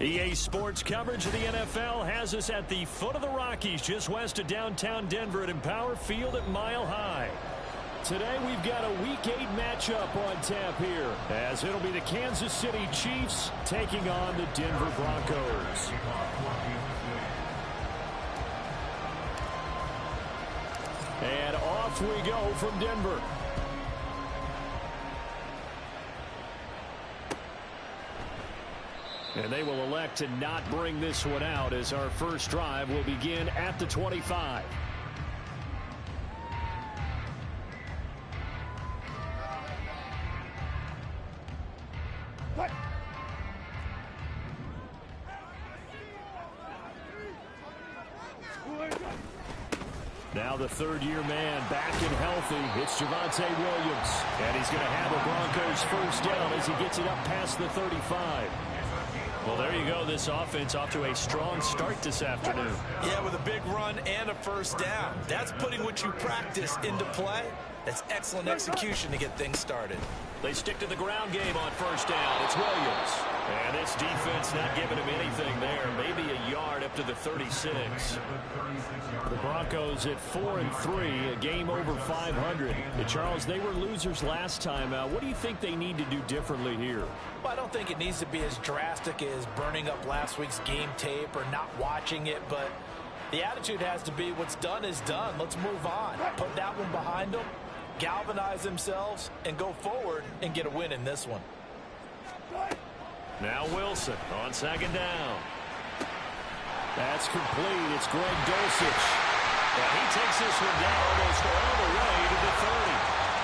EA Sports coverage of the NFL has us at the foot of the Rockies, just west of downtown Denver at Empower Field at Mile High. Today we've got a Week 8 matchup on tap here, as it'll be the Kansas City Chiefs taking on the Denver Broncos. And off we go from Denver. And they will elect to not bring this one out, as our first drive will begin at the 25. Now the third-year man back and healthy. It's Javonte Williams. And he's going to have the Broncos first down as he gets it up past the 35. Well, there you go. This offense off to a strong start this afternoon. Yeah, with a big run and a first down. That's putting what you practice into play. That's excellent execution to get things started. They stick to the ground game on first down. It's Williams. And this defense not giving him anything there. Maybe a yard up to the 36. The Broncos at 4-3, a game over 500. Charles, they were losers last time. What do you think they need to do differently here? Well, I don't think it needs to be as drastic as burning up last week's game tape or not watching it, but the attitude has to be what's done is done. Let's move on. Put that one behind them, galvanize themselves, and go forward and get a win in this one. Now Wilson on second down. That's complete. It's Greg Dulcich. And he takes this one down almost all the way to the 30.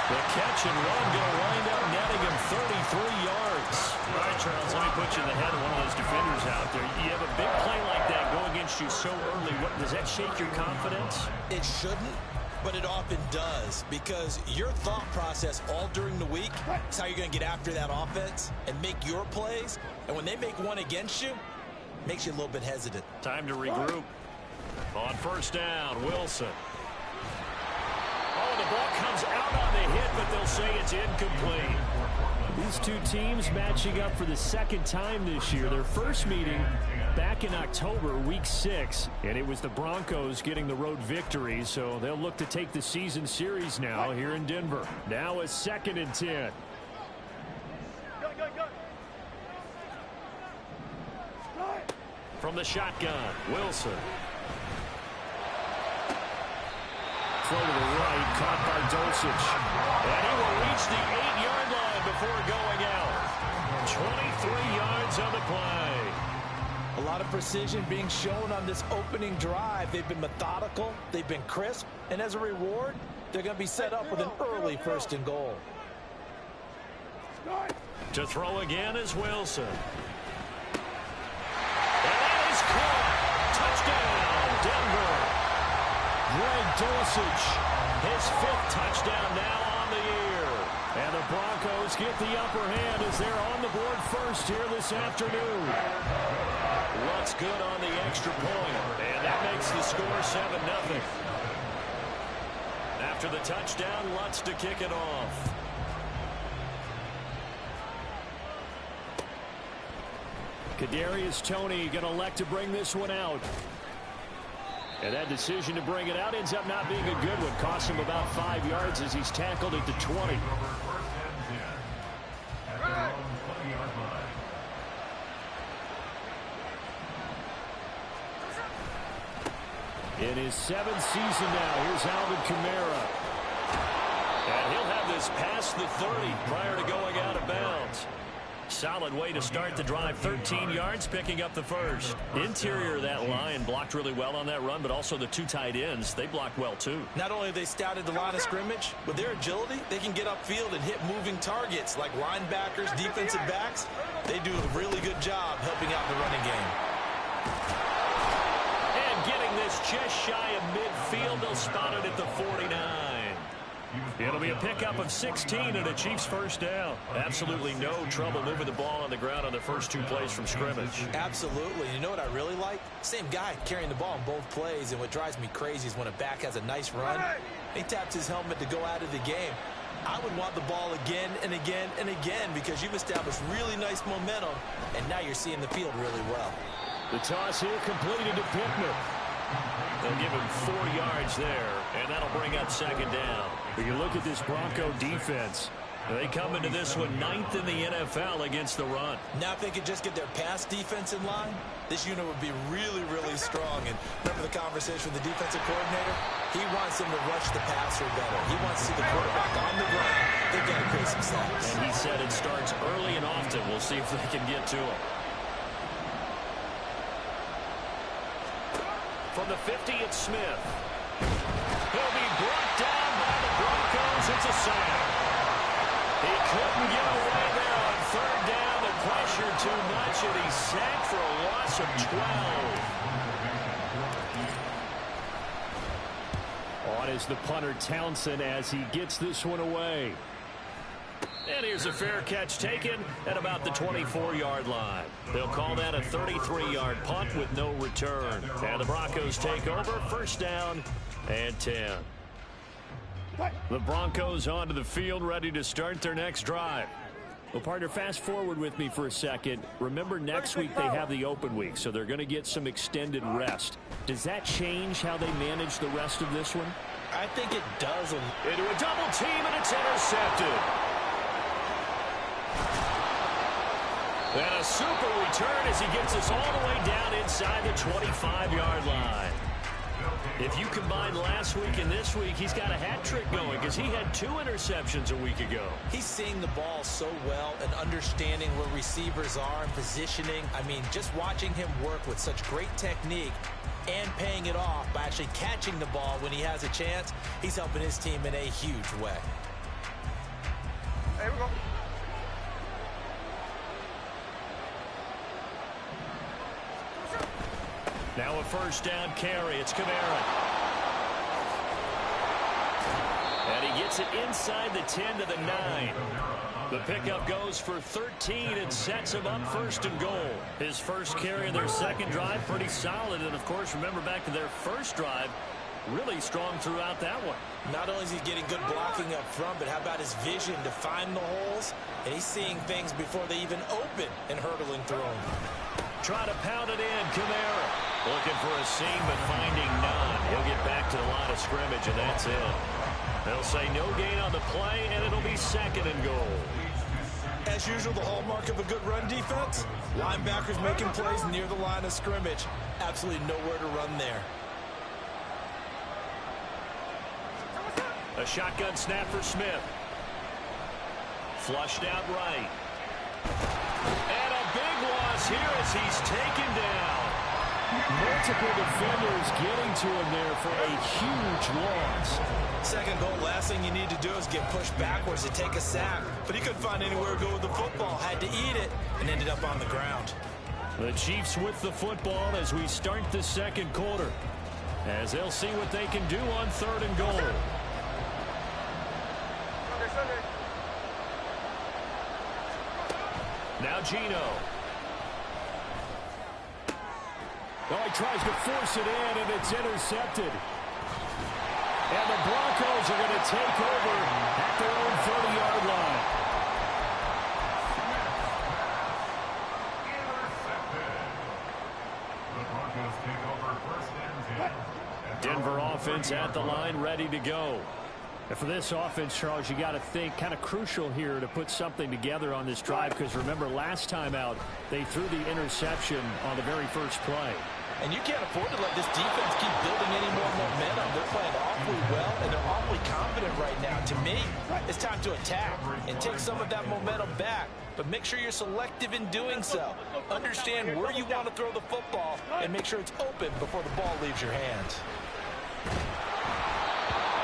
The catch and run going to wind up netting him 33 yards. All right, Charles, let me put you in the head of one of those defenders out there. You have a big play like that go against you so early. Does that shake your confidence? It shouldn't, but it often does, because your thought process all during the week is how you're going to get after that offense and make your plays. And when they make one against you, it makes you a little bit hesitant. Time to regroup. On first down, Wilson. Oh, the ball comes out on the hit, but they'll say it's incomplete. These two teams matching up for the second time this year. Their first meeting back in October, week 6, and it was the Broncos getting the road victory, so they'll look to take the season series now here in Denver. Now a 2nd and 10. From the shotgun, Wilson. Throw to the right, caught by Dulcich. And he will reach the 8-yard line before going out. 23 yards on the play. A lot of precision being shown on this opening drive. They've been methodical, they've been crisp, and as a reward, they're going to be set up with an early 1st and goal. To throw again is Wilson. And that is caught. Touchdown, Denver. Greg Dulcich, his 5th touchdown now on the year. And the Broncos get the upper hand as they're on the board first here this afternoon. What's good on the extra point? And that makes the score 7-0. After the touchdown, Lutz to kick it off. Kadarius Toney going to elect to bring this one out. And that decision to bring it out ends up not being a good one. Costs him about 5 yards as he's tackled at the 20. In his 7th season now, here's Alvin Kamara. And he'll have this past the 30 prior to going out of bounds. Solid way to start the drive. 13 yards, picking up the first. Interior of that line blocked really well on that run, but also the 2 tight ends, they blocked well too. Not only have they scouted the line of scrimmage, with their agility, they can get upfield and hit moving targets like linebackers, defensive backs. They do a really good job helping out the running game. And getting this just shy of midfield, they'll spot it at the 49. It'll be a pickup of 16 and a Chiefs first down. Absolutely no trouble moving the ball on the ground on the first 2 plays from scrimmage. Absolutely. You know what I really like? Same guy carrying the ball on both plays, and what drives me crazy is when a back has a nice run, he taps his helmet to go out of the game. I would want the ball again and again and again because you've established really nice momentum, and now you're seeing the field really well. The toss here completed to Bidness. They'll give him 4 yards there, and that'll bring up second down. When you look at this Bronco defense, they come into this one 9th in the NFL against the run. Now if they could just get their pass defense in line, this unit would be really, really strong. And remember the conversation with the defensive coordinator? He wants them to rush the passer better. He wants to see the quarterback on the ground. They've got to create some sacks. And he said it starts early and often. We'll see if they can get to him. From the 50, it's Smith. He'll be brought down by the Broncos. It's a sack. He couldn't get away there on third down. The pressure too much, and he's sacked for a loss of 12. On is the punter Townsend as he gets this one away. And here's a fair catch taken at about the 24-yard line. They'll call that a 33-yard punt with no return. And the Broncos take over, first down and 10. The Broncos onto the field, ready to start their next drive. Well, partner, fast forward with me for a second. Remember, next week they have the open week, so they're going to get some extended rest. Does that change how they manage the rest of this one? I think it does. Into a double team, and it's intercepted. And a super return as he gets us all the way down inside the 25-yard line. If you combine last week and this week, he's got a hat trick going because he had 2 interceptions a week ago. He's seeing the ball so well and understanding where receivers are and positioning. I mean, just watching him work with such great technique and paying it off by actually catching the ball when he has a chance, he's helping his team in a huge way. There we go. Now a first down carry. It's Kamara. And he gets it inside the 10 to the 9. The pickup goes for 13 and sets him up first and goal. His first carry of their second drive, pretty solid. And, of course, remember back to their first drive, really strong throughout that one. Not only is he getting good blocking up front, but how about his vision to find the holes? And he's seeing things before they even open and hurtling through them. Try to pound it in, Kamara. Looking for a seam, but finding none. He'll get back to the line of scrimmage, and that's it. They'll say no gain on the play, and it'll be second and goal. As usual, the hallmark of a good run defense, linebackers making plays near the line of scrimmage. Absolutely nowhere to run there. A shotgun snap for Smith. Flushed out right. And a big loss here as he's taken down. Multiple defenders getting to him there for a huge loss. Second goal, last thing you need to do is get pushed backwards to take a sack. But he couldn't find anywhere to go with the football. Had to eat it and ended up on the ground. The Chiefs with the football as we start the second quarter. As they'll see what they can do on third and goal. Now Gino. Oh, he tries to force it in, and it's intercepted. And the Broncos are going to take over at their own 30-yard line. Denver offense at the line, ready to go. And for this offense, Charles, you got to think kind of crucial here to put something together on this drive because remember last time out they threw the interception on the very first play. And you can't afford to let this defense keep building any more momentum. They're playing awfully well, and they're awfully confident right now. To me, it's time to attack and take some of that momentum back. But make sure you're selective in doing so. Understand where you want to throw the football and make sure it's open before the ball leaves your hands.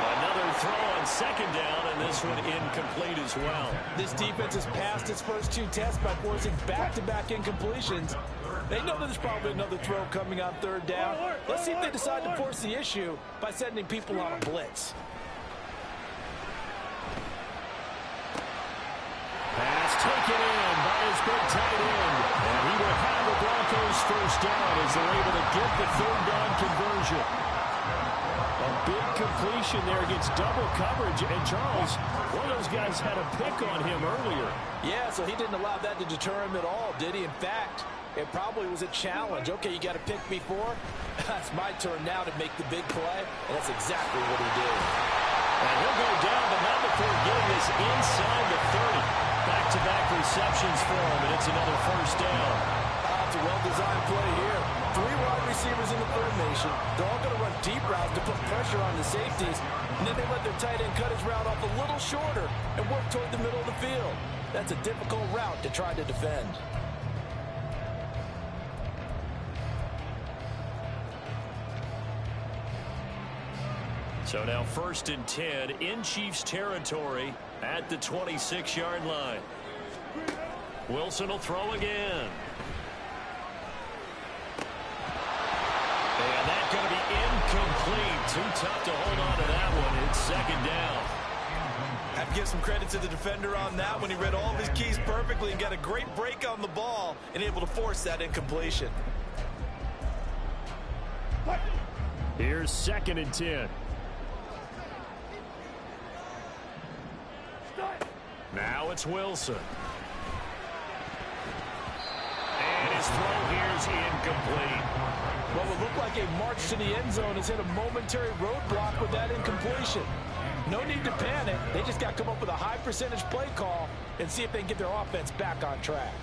Another throw on second down, and this one incomplete as well. This defense has passed its first 2 tests by forcing back-to-back incompletions. They know that there's probably another throw coming on third down. Let's see if they decide to force the issue by sending people on a blitz. Pass taken in by his big tight end. And he will have the Broncos first down as they're able to get the third down conversion. A big incompletion there against double coverage. And Charles, one of those guys had a pick on him earlier. Yeah, so he didn't allow that to deter him at all, did he? In fact, it probably was a challenge. Okay, you got to pick me for. That's my turn now to make the big play, and that's exactly what he did. And he'll go down, but not before getting this inside the 30. Back-to-back receptions for him, and it's another first down. It's a well-designed play here. 3 wide receivers in the formation. They're all going to run deep routes to put pressure on the safeties, and then they let their tight end cut his route off a little shorter and work toward the middle of the field. That's a difficult route to try to defend. So now 1st and 10 in Chiefs territory at the 26-yard line. Wilson will throw again. And that's going to be incomplete. Too tough to hold on to that one. It's 2nd down. I have to give some credit to the defender on that when he read all of his keys perfectly and got a great break on the ball and able to force that incompletion. Here's 2nd and 10. Now it's Wilson. And his throw here's incomplete. What would look like a march to the end zone has hit a momentary roadblock with that incompletion. No need to panic. They just got to come up with a high percentage play call and see if they can get their offense back on track.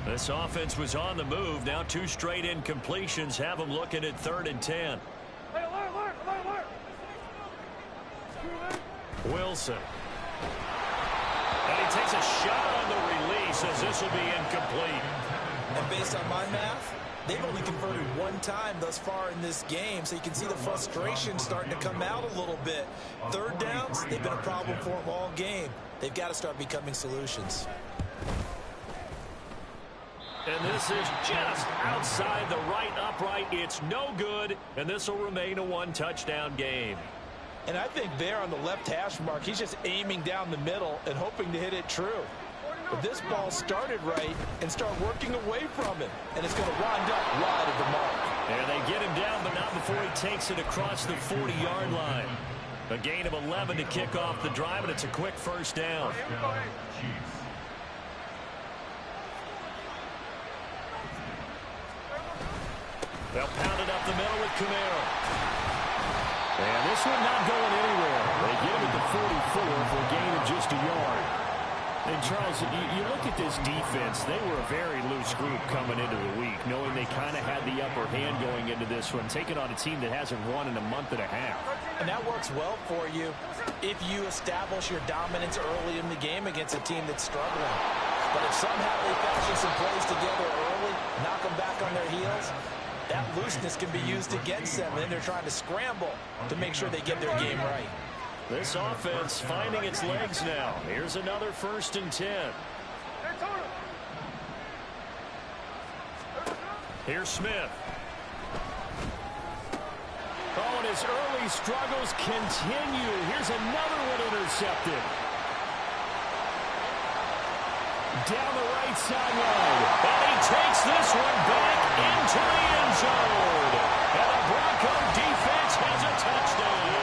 This offense was on the move. Now 2 straight incompletions have them looking at 3rd and 10. Wilson. And he takes a shot on the release as this will be incomplete. And based on my math, they've only converted 1 time thus far in this game, so you can see the frustration starting to come out a little bit. 3rd downs, they've been a problem for them all game. They've got to start becoming solutions. And this is just outside the right upright. It's no good, and this will remain a 1-touchdown game. And I think there on the left hash mark, he's just aiming down the middle and hoping to hit it true. But this ball started right and start working away from him, and it's going to wind up wide of the mark. And they get him down, but not before he takes it across the 40-yard line. A gain of 11 to kick off the drive, and it's a quick 1st down. They'll pound it up the middle with Camaro. And this one not going anywhere. They get him at the 44 for a gain of just a yard. And, Charles, you look at this defense, they were a very loose group coming into the week, knowing they kind of had the upper hand going into this one, taking on a team that hasn't won in a month and a half. And that works well for you if you establish your dominance early in the game against a team that's struggling. But if somehow they fashion some plays together early, knock them back on their heels, that looseness can be used against them, and they're trying to scramble to make sure they get their game right. This offense finding its legs now. Here's another 1st and 10. Here's Smith. Oh, and his early struggles continue. Here's another one intercepted. Down the right sideline. And he takes this one back into the end zone. And the Bronco defense has a touchdown.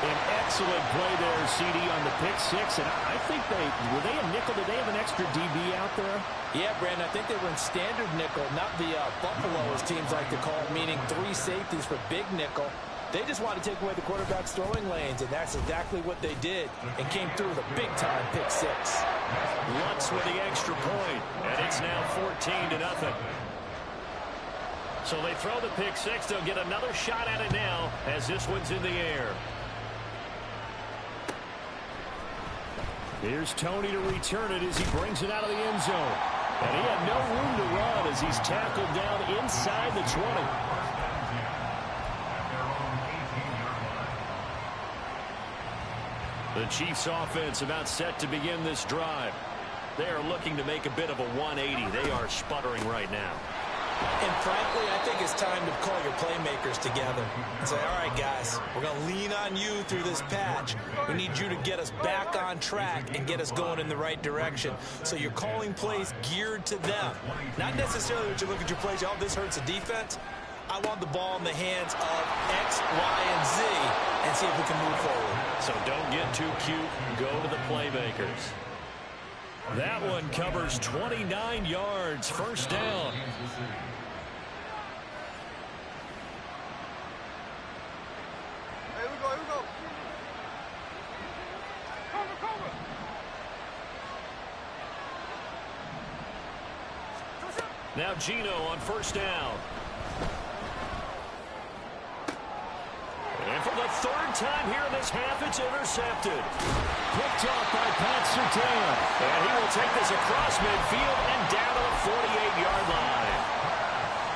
An excellent play there, CD, on the pick 6. And I think were they a nickel? Did they have an extra DB out there? Yeah, Brandon, I think they were in standard nickel, not the Buffalo, as teams like to call it, meaning 3 safeties for big nickel. They just want to take away the quarterback's throwing lanes, and that's exactly what they did, and came through with a big-time pick 6. Lutz with the extra point, and it's now 14-0. So they throw the pick 6. They'll get another shot at it now as this one's in the air. Here's Tony to return it as he brings it out of the end zone. And he had no room to run as he's tackled down inside the 20. The Chiefs offense about set to begin this drive. They are looking to make a bit of a 180. They are sputtering right now. And frankly, I think it's time to call your playmakers together and say, all right, guys, we're going to lean on you through this patch. We need you to get us back on track and get us going in the right direction. So you're calling plays geared to them. Not necessarily that you look at your plays, oh, this hurts the defense. I want the ball in the hands of X, Y, and Z and see if we can move forward. So don't get too cute. Go to the playmakers. That one covers 29 yards. First down. Here we go. Cover. Now Gino on first down. And for the third time here in this half, it's intercepted. Picked off by Pat Surtain. And he will take this across midfield and down to the 48-yard line.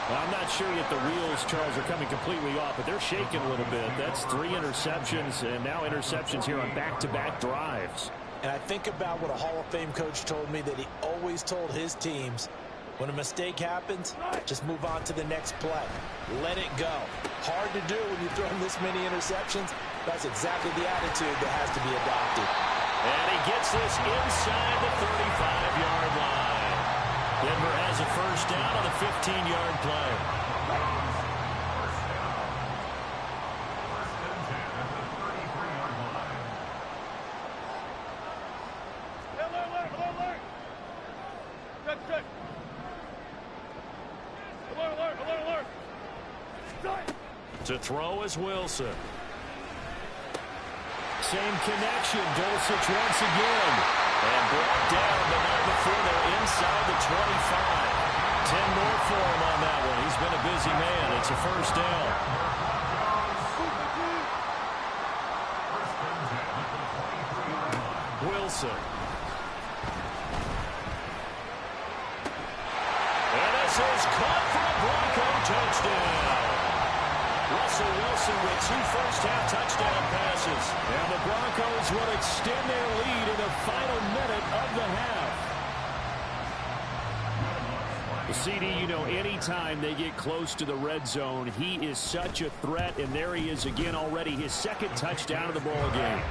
Well, I'm not sure yet the wheels, Charles, are coming completely off, but they're shaking a little bit. That's 3 interceptions, and now interceptions here on back-to-back drives. And I think about what a Hall of Fame coach told me that he always told his teams, when a mistake happens, just move on to the next play. Let it go. Hard to do when you throw this many interceptions. That's exactly the attitude that has to be adopted. And he gets this inside the 35-yard line. Denver has a first down on the 15-yard play. To throw is Wilson. Same connection. Dulcich once again. And brought down, but not before they're inside the 25. 10 more for him on that one. He's been a busy man. It's a first down. Wilson. And this is caught for a Bronco touchdown. Russell Wilson with 2 first-half touchdown passes. And the Broncos will extend their lead in the final minute of the half. The CD, you know, anytime they get close to the red zone, he is such a threat, and there he is again already, his 2nd touchdown of the ball game.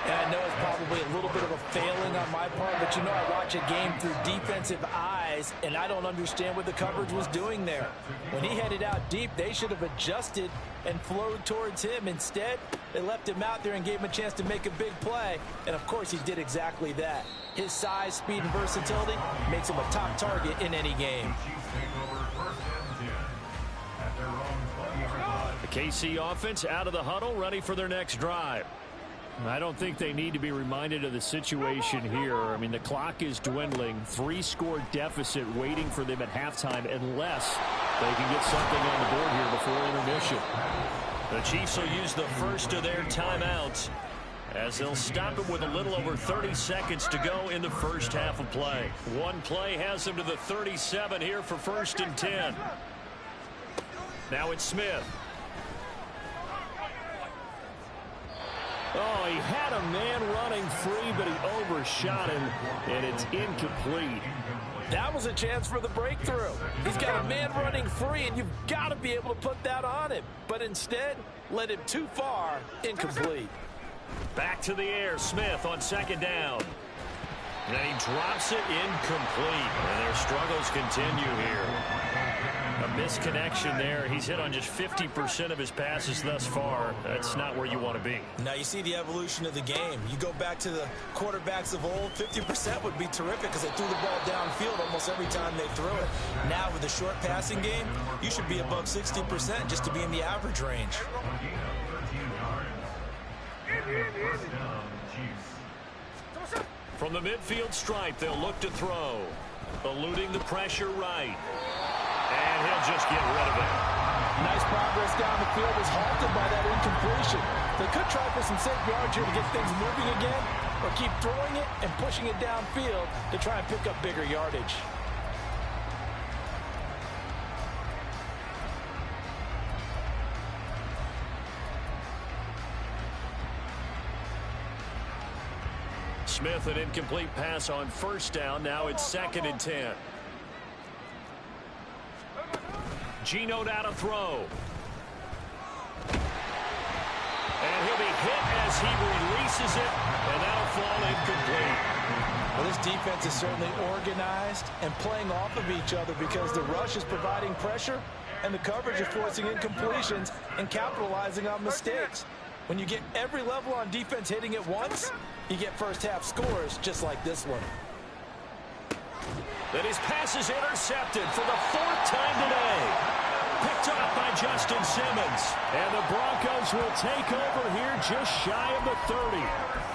And I know it's probably a little bit of a failing on my part, but you know I watch a game through defensive eyes, and I don't understand what the coverage was doing there. When he headed out deep, they should have adjusted and flowed towards him. Instead, they left him out there and gave him a chance to make a big play, and of course he did exactly that. His size, speed, and versatility makes him a top target in any game. The KC offense out of the huddle, ready for their next drive. I don't think they need to be reminded of the situation here. I mean, the clock is dwindling. 3-score deficit waiting for them at halftime unless they can get something on the board here before intermission. The Chiefs will use the first of their timeouts as they'll stop it with a little over 30 seconds to go in the first half of play. One play has them to the 37 here for 1st and 10. Now it's Smith. Oh, he had a man running free, but he overshot him, and it's incomplete. That was a chance for the breakthrough. He's got a man running free, and you've got to be able to put that on him. But instead, led him too far, incomplete. Back to the air, Smith on 2nd down. And he drops it incomplete. And their struggles continue here. A misconnection there. He's hit on just 50% of his passes thus far. That's not where you want to be. Now you see the evolution of the game. You go back to the quarterbacks of old, 50% would be terrific because they threw the ball downfield almost every time they threw it. Now with the short passing game, you should be above 60% just to be in the average range. From the midfield stripe, they'll look to throw. Eluding the pressure right. And he'll just get rid of it. Nice progress down the field, was halted by that incompletion. They could try for some safe yards here to get things moving again, or keep throwing it and pushing it downfield to try and pick up bigger yardage. Smith, an incomplete pass on 1st down. Now it's 2nd and 10. Gino down to throw. And he'll be hit as he releases it, and that'll fall incomplete. Well, this defense is certainly organized and playing off of each other because the rush is providing pressure, and the coverage is forcing incompletions and capitalizing on mistakes. When you get every level on defense hitting at once, you get first-half scores just like this one. And his pass is intercepted for the 4th time today. Picked off by Justin Simmons. And the Broncos will take over here just shy of the 30.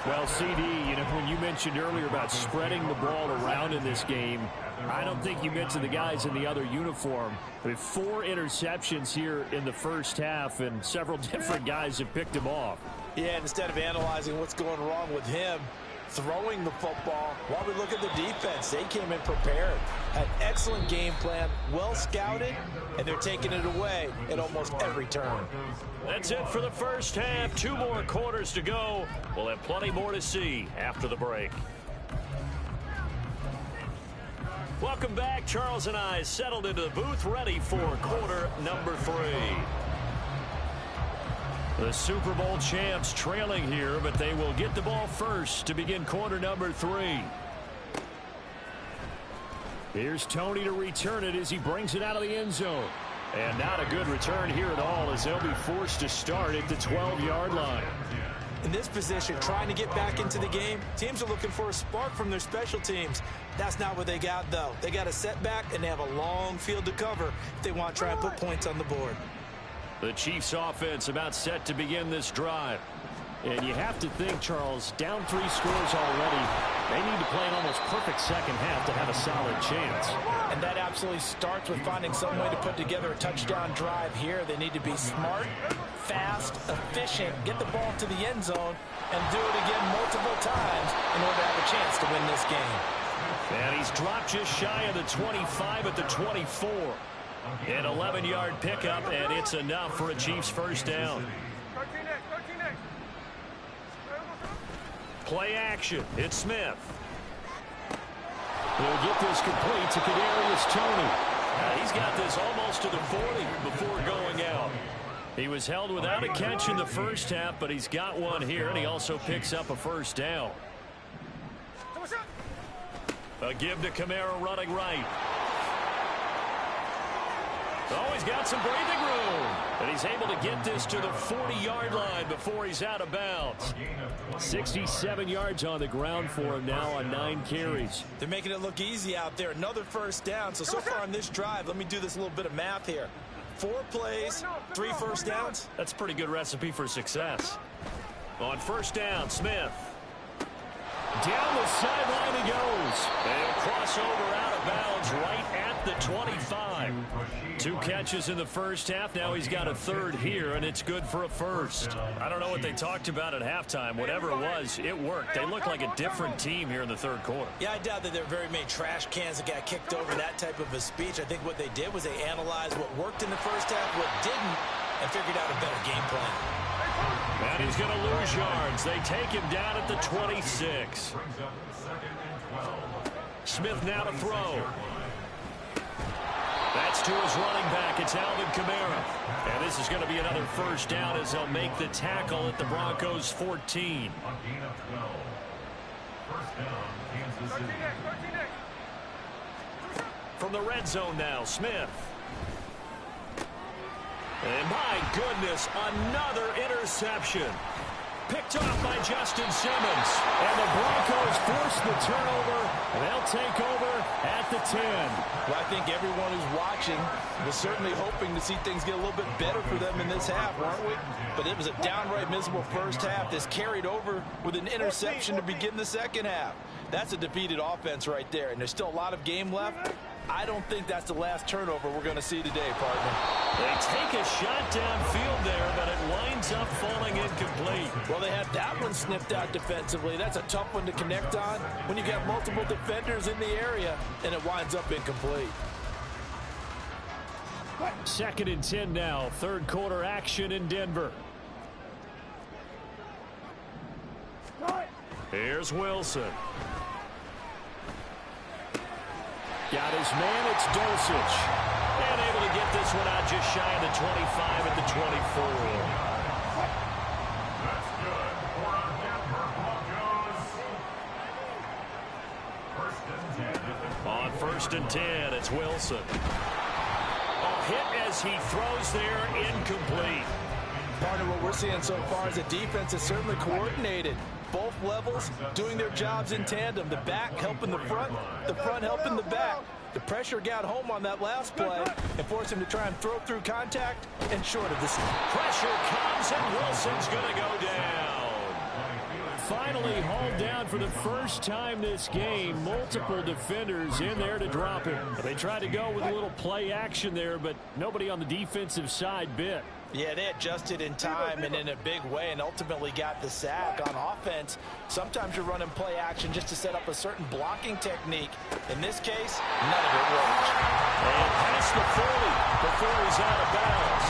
Well, CD, you know, when you mentioned earlier about spreading the ball around in this game, I don't think you mentioned the guys in the other uniform. I mean, 4 interceptions here in the first half, and several different guys have picked him off. Yeah, instead of analyzing what's going wrong with him, throwing the football, while we look at the defense, they came in prepared, had excellent game plan, well scouted, and they're taking it away at almost every turn. That's it for the first half. 2 more quarters to go. We'll have plenty more to see after the break. Welcome back. Charles and I settled into the booth, ready for quarter number 3. The Super Bowl champs trailing here, but they will get the ball first to begin quarter number 3. Here's Tony to return it as he brings it out of the end zone. And not a good return here at all, as they'll be forced to start at the 12-yard line. In this position, trying to get back into the game, teams are looking for a spark from their special teams. That's not what they got, though. They got a setback, and they have a long field to cover if they want to try and put points on the board. The Chiefs offense about set to begin this drive. And you have to think, Charles, down 3 scores already. They need to play an almost perfect second half to have a solid chance. And that absolutely starts with finding some way to put together a touchdown drive here. They need to be smart, fast, efficient, get the ball to the end zone, and do it again multiple times in order to have a chance to win this game. And he's dropped just shy of the 25 at the 24. An 11-yard pickup, and it's enough for a Chiefs first down. Play action. It's Smith. He'll get this complete to Kadarius Toney. He's got this almost to the 40 before going out. He was held without a catch in the first half, but he's got one here, and he also picks up a first down. A give to Kamara running right. Oh, he's got some breathing room. And he's able to get this to the 40-yard line before he's out of bounds. 67 yards on the ground for him now on 9 carries. They're making it look easy out there. Another first down. So far on this drive, let me do this little bit of math here. 4 plays, 3 first downs. That's a pretty good recipe for success. On first down, Smith. Down the sideline he goes. They'll cross over out of bounds right at the 25. 2 catches in the first half. Now he's got a 3rd here, and it's good for a first. I don't know what they talked about at halftime. Whatever it was, it worked. They look like a different team here in the 3rd quarter. Yeah, I doubt that there are very many trash cans that got kicked over, that type of a speech. I think what they did was they analyzed what worked in the first half, what didn't, and figured out a better game plan. And he's going to lose yards. They take him down at the 26. Smith now to throw. That's to his running back. It's Alvin Kamara. And this is going to be another first down as they'll make the tackle at the Broncos' 14. From the red zone now, Smith. And my goodness, another interception. Picked off by Justin Simmons. And the Broncos force the turnover, and they'll take over at the 10. Well, I think everyone who's watching was certainly hoping to see things get a little bit better for them in this half, weren't we? But it was a downright miserable first half. This carried over with an interception to begin the second half. That's a defeated offense right there, and there's still a lot of game left. I don't think that's the last turnover we're going to see today, partner. They take a shot downfield there, but it winds up falling incomplete. Well, they had that one sniffed out defensively. That's a tough one to connect on when you got multiple defenders in the area, and it winds up incomplete. 2nd and 10 now. 3rd quarter action in Denver. Here's Wilson. Got his man, it's Dulcich. And able to get this one out just shy of the 25 at the 24. On 1st and 10, it's Wilson. Oh, hit as he throws there, incomplete. Part of what we're seeing so far is the defense is certainly coordinated. Both levels doing their jobs in tandem. The back helping the front helping the back. The pressure got home on that last play and forced him to try and throw through contact and short of this. Pressure comes, and Wilson's going to go down. Finally hauled down for the first time this game. Multiple defenders in there to drop him. They tried to go with a little play action there, but nobody on the defensive side bit. Yeah, they adjusted in time and in a big way and ultimately got the sack. On offense, sometimes you're running play action just to set up a certain blocking technique. In this case, none of it worked. And past the 40 before he's out of bounds.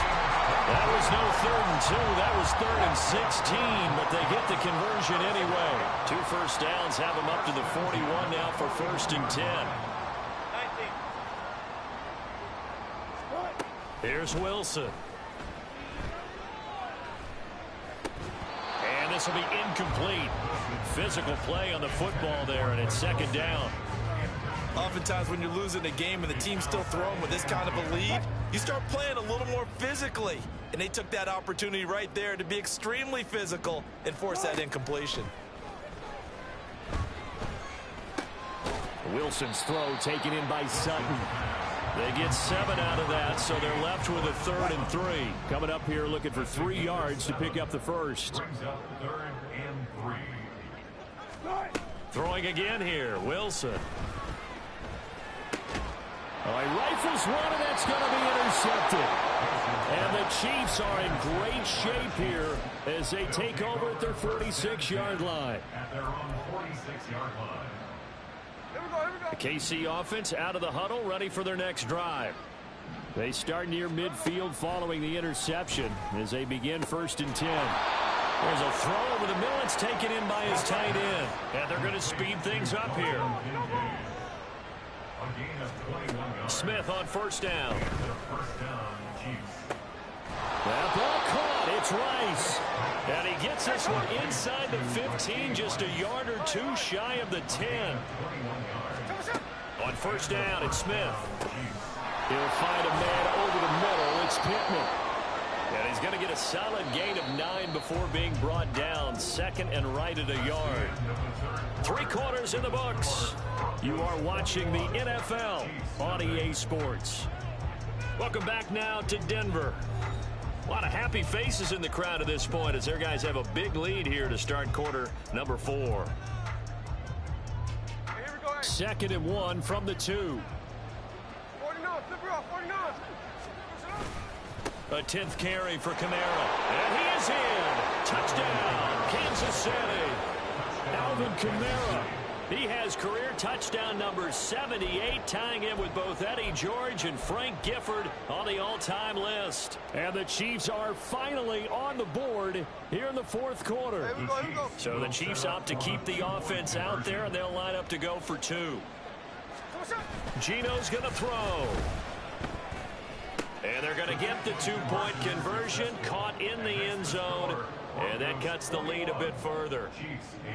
That was no 3rd and 2. That was 3rd and 16, but they get the conversion anyway. 2 first downs have them up to the 41 now for 1st and 10. 19. Here's Wilson. And this will be incomplete. Physical play on the football there, and it's 2nd down. Oftentimes when you're losing a game and the team's still throwing with this kind of a lead, you start playing a little more physically. And they took that opportunity right there to be extremely physical and force that incompletion. Wilson's throw taken in by Sutton. They get 7 out of that, so they're left with a 3rd and 3. Coming up here looking for 3 yards to pick up the first. Brings up 3rd and 3. Throwing again here, Wilson. All right, rifles one, and that's going to be intercepted. And the Chiefs are in great shape here as they take over at their 46-yard line. At their own 46-yard line. The KC offense out of the huddle, ready for their next drive. They start near midfield following the interception as they begin 1st and 10. There's a throw over the middle. It's taken in by his tight end. And they're going to speed things up here. Smith on 1st down. That ball caught. It's Rice. And he gets this one inside the 15, just a yard or 2 shy of the 10. On 1st down, it's Smith. He'll find a man over the middle. It's Pittman. And he's going to get a solid gain of 9 before being brought down. 2nd and right at a yard. 3 quarters in the books. You are watching the NFL on EA Sports. Welcome back now to Denver. A lot of happy faces in the crowd at this point as their guys have a big lead here to start quarter number 4. 2nd and 1 from the 2. 49. A 10th carry for Kamara. And he is in. Touchdown, Kansas City. Alvin Kamara. He has career touchdown number 78, tying him with both Eddie George and Frank Gifford on the all-time list. And the Chiefs are finally on the board here in the 4th quarter. Here we go. So the Chiefs opt to keep the offense out there, and they'll line up to go for 2. Gino's going to throw. And they're going to get the 2-point conversion, caught in the end zone, and that cuts the lead a bit further. Chiefs 8.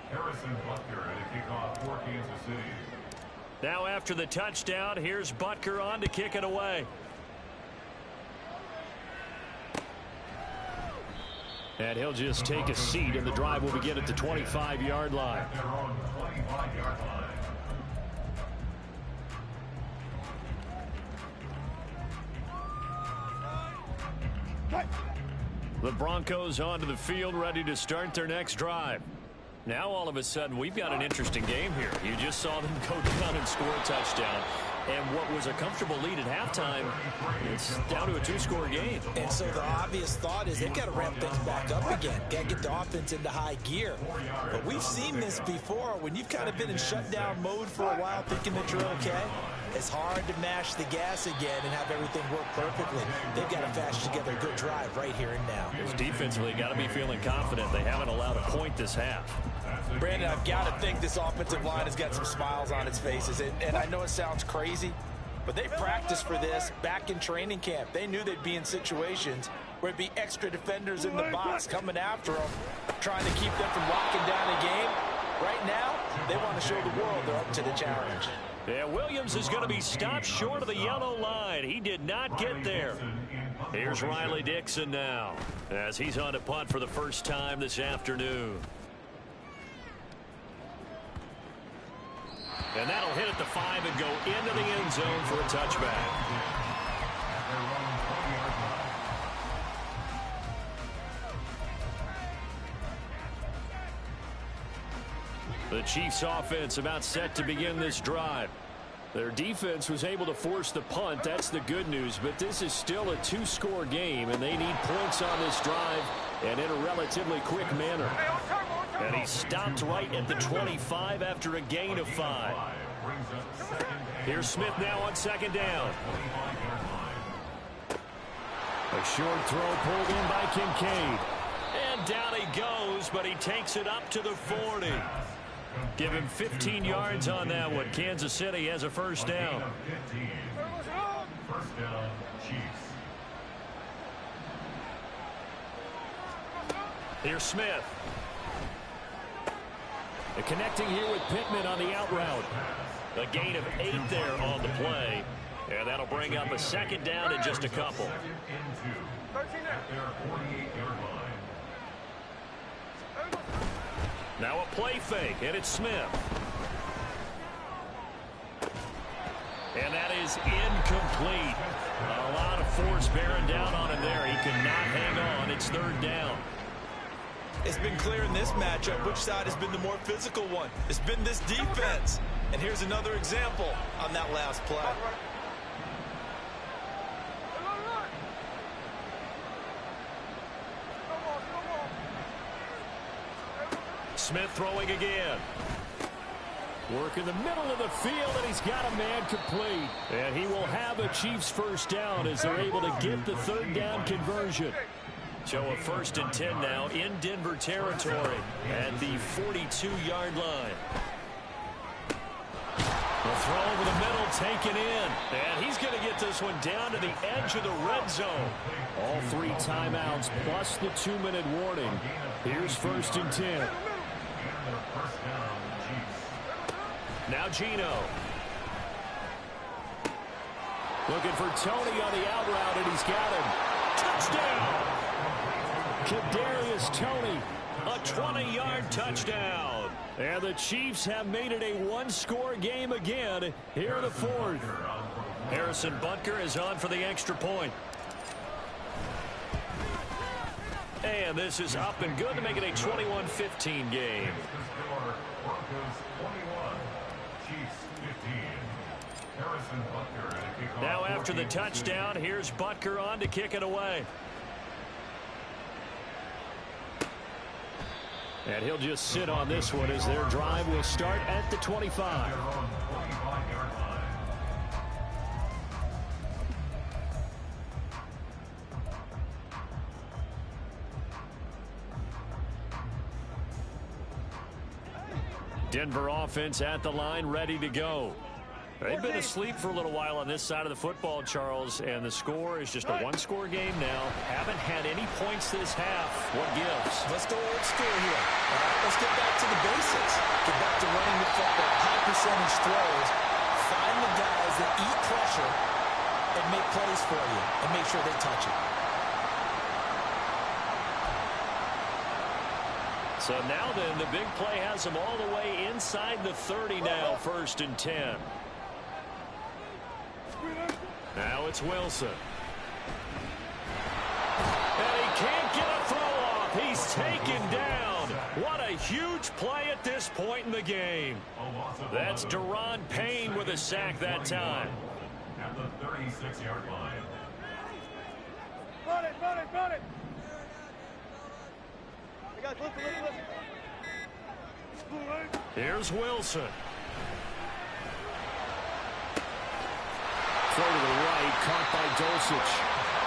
Harrison Butker at a kickoff for Kansas City. Now after the touchdown, here's Butker on to kick it away. And he'll just take a seat, and the drive will begin at the 25-yard line. At their own 25-yard line. The Broncos onto the field, ready to start their next drive. Now all of a sudden we've got an interesting game here. You just saw them go down and score a touchdown. And what was a comfortable lead at halftime, it's down to a 2-score game. And so the obvious thought is they've got to ramp things back up again. Got to get the offense into high gear. But we've seen this before. When you've kind of been in shutdown mode for a while thinking that you're okay, it's hard to mash the gas again and have everything work perfectly. They've got to fashion together a good drive right here and now. Defensively, got to be feeling confident. They haven't allowed a point this half. Brandon, I've got to think this offensive line has got some smiles on its faces. And I know it sounds crazy, but they practiced for this back in training camp. They knew they'd be in situations where it'd be extra defenders in the box coming after them, trying to keep them from locking down a game. Right now, they want to show the world they're up to the challenge. And Williams is going to be stopped short of the yellow line. He did not get there. Here's Riley Dixon now as he's on to punt for the first time this afternoon. And that'll hit at the 5 and go into the end zone for a touchback. The Chiefs offense about set to begin this drive. Their defense was able to force the punt. That's the good news. But this is still a 2-score game, and they need points on this drive and in a relatively quick manner. And he stopped right at the 25 after a gain of 5. Here's Smith now on second down. A short throw pulled in by Kincaid. And down he goes, but he takes it up to the 40. Give him 15 yards on that one. Kansas City has a first down. First down, Chiefs. Here's Smith. And connecting here with Pittman on the out route. A gain of 8 there on the play. And that'll bring up a second down in just a couple. Second and 2 at their 48-yard line. Now a play fake, and it's Smith. And that is incomplete. A lot of force bearing down on him there. He cannot hang on. It's third down. It's been clear in this matchup which side has been the more physical one. It's been this defense. And here's another example on that last play. Smith throwing again. Work in the middle of the field, and he's got a man complete. And he will have a Chiefs first down as they're able to get the third down conversion. So a 1st and 10 now in Denver territory at the 42-yard line. The throw over the middle taken in. And he's going to get this one down to the edge of the red zone. All 3 timeouts plus the 2-minute warning. Here's 1st and 10. Now Gino. Looking for Tony on the out route, and he's got him. Touchdown! Kadarius Toney. A 20-yard touchdown. And the Chiefs have made it a 1-score game again here in the 4th. Harrison Butker is on for the extra point. And this is up and good to make it a 21-15 game. Now after the touchdown, here's Butker on to kick it away. And he'll just sit on this one as their drive will start at the 25. Denver offense at the line, ready to go. They've been asleep for a little while on this side of the football, Charles, and the score is just a 1-score game now. Haven't had any points this half. What gives? Let's go old school here. All right, let's get back to the basics. Get back to running the football, high percentage throws. Find the guys that eat pressure and make plays for you and make sure they touch it. So now then, the big play has them all the way inside the 30 now, 1st and 10. Now it's Wilson. And he can't get a throw off. He's taken down. What a huge play at this point in the game. That's Deron Payne with a sack that time. At the 36-yard line. Run it. Here's Wilson. Throw to the right, caught by Dulcich.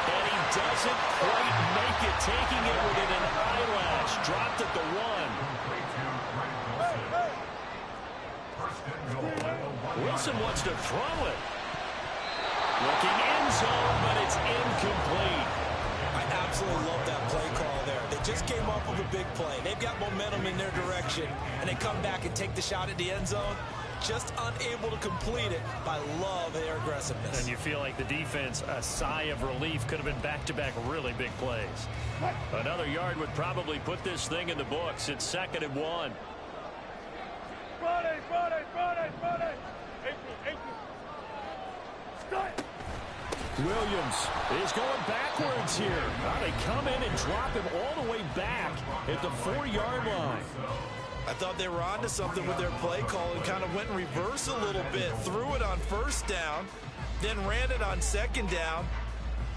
And he doesn't quite make it, taking it within an eyelash. Dropped at the 1. Wilson wants to throw it. Looking end zone, but it's incomplete. I absolutely love that play call there. They just came off of a big play. They've got momentum in their direction, and they come back and take the shot at the end zone. just unable to complete it. I love their aggressiveness. And you feel like the defense, a sigh of relief, could have been back-to-back really big plays. Another yard would probably put this thing in the books. It's 2nd and 1. Friday. Williams is going backwards here. They come in and drop him all the way back at the 4-yard line. I thought they were onto something with their play call and kind of went in reverse a little bit. Threw it on 1st down, then ran it on 2nd down.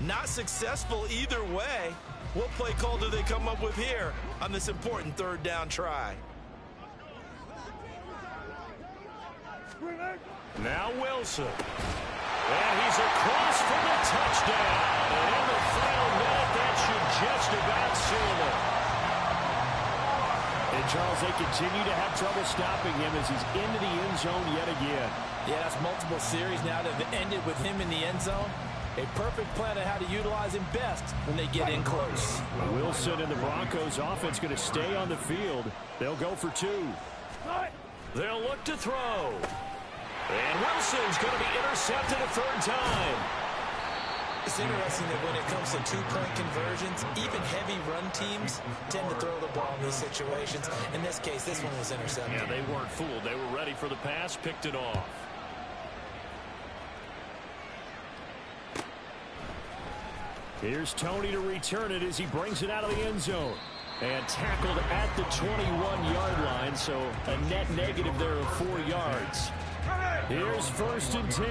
Not successful either way. What play call do they come up with here on this important 3rd down try? Now Wilson. And he's across for the touchdown. And in the final minute, that should just about seal it. And, Charles, they continue to have trouble stopping him as he's into the end zone yet again. Yeah, that's multiple series now that have ended with him in the end zone. A perfect plan on how to utilize him best when they get in close. Wilson and the Broncos offense going to stay on the field. They'll go for 2. They'll look to throw. And Wilson's going to be intercepted a 3rd time. It's interesting that when it comes to 2-point conversions, even heavy run teams tend to throw the ball in these situations. In this case, this one was intercepted. Yeah, they weren't fooled. They were ready for the pass, picked it off. Here's Tony to return it as he brings it out of the end zone. And tackled at the 21-yard line, so a net negative there of 4 yards. Here's 1st and 10.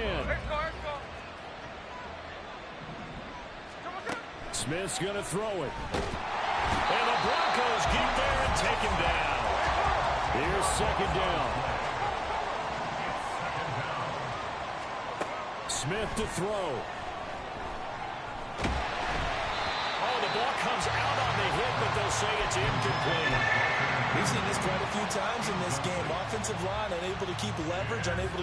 Smith's going to throw it. And the Broncos get there and take him down. Here's 2nd down. Smith to throw. Oh, the ball comes out on the hit, but they'll say it's incomplete. We've seen this quite a few times in this game. Offensive line unable to keep leverage, unable to